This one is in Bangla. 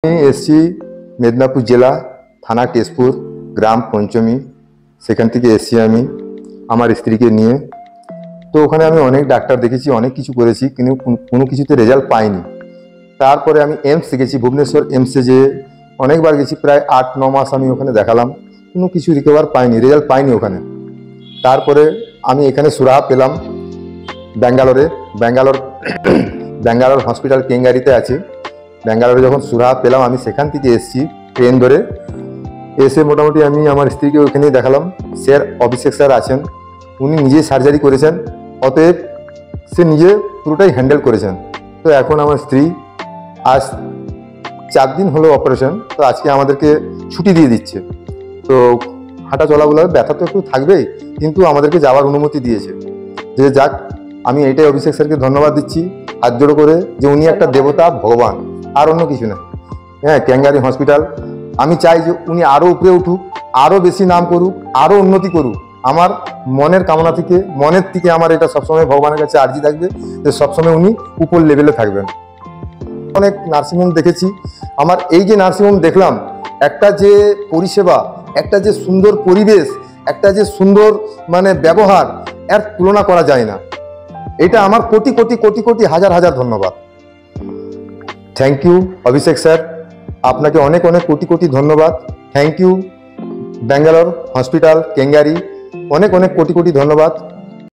আমি এসছি মেদিনীপুর জেলা, থানা টেস্পুর, গ্রাম পঞ্চমী। সেখান থেকে এসছি আমি আমার স্ত্রীকে নিয়ে। তো ওখানে আমি অনেক ডাক্তার দেখেছি, অনেক কিছু করেছি, কিন্তু কোনো কিছুতে রেজাল্ট পাইনি। তারপরে আমি এমস গেছি, ভুবনেশ্বর এমসে যে অনেকবার গেছি, প্রায় 8-9 মাস আমি ওখানে দেখালাম, কোনো কিছু রিকভার পাইনি, রেজাল্ট পাইনি ওখানে। তারপরে আমি এখানে সুরাহা পেলাম ব্যাঙ্গালোর হসপিটাল কেঙ্গারিতে আছে। ব্যাঙ্গালোরে যখন সুরাহা পেলাম, আমি সেখান থেকে এসেছি ট্রেন ধরে। এসে মোটামুটি আমি আমার স্ত্রীকে ওইখানেই দেখালাম। স্যার, অভিষেক স্যার আছেন, উনি নিজেই সার্জারি করেছেন, অতএব সে নিজে পুরোটাই হ্যান্ডেল করেছেন। তো এখন আমার স্ত্রী আজ 4 দিন হলো অপারেশন, তো আজকে আমাদেরকে ছুটি দিয়ে দিচ্ছে। তো হাঁটা চলাগুলো ব্যথা তো একটু থাকবেই, কিন্তু আমাদেরকে যাওয়ার অনুমতি দিয়েছে। যে যাক, আমি এইটাই অভিষেক স্যারকে ধন্যবাদ দিচ্ছি হাত জোড়ো করে, যে উনি একটা দেবতা, ভগবান, আর অন্য কিছু না। হ্যাঁ, ক্যাঙ্গারি হসপিটাল, আমি চাই যে উনি আরও উপরে উঠুক, আরও বেশি নাম করুক, আরও উন্নতি করুক। আমার মনের কামনা থেকে, মনের থেকে আমার এটা সবসময় ভগবানের কাছে আর্জি থাকবে যে সবসময় উনি উপর লেভেলে থাকবেন। অনেক নার্সিংহোম দেখেছি, আমার এই যে নার্সিংহোম দেখলাম, একটা যে পরিষেবা, একটা যে সুন্দর পরিবেশ, একটা যে সুন্দর ব্যবহার, এর তুলনা করা যায় না। এটা আমার কোটি কোটি কোটি কোটি হাজার হাজার ধন্যবাদ। থ্যাংক ইউ অভিষেক স্যার, আপনাকে অনেক অনেক কোটি কোটি ধন্যবাদ। থ্যাংক ইউ ব্যাঙ্গালোর হসপিটাল কেঙ্গারি, অনেক অনেক কোটি কোটি ধন্যবাদ।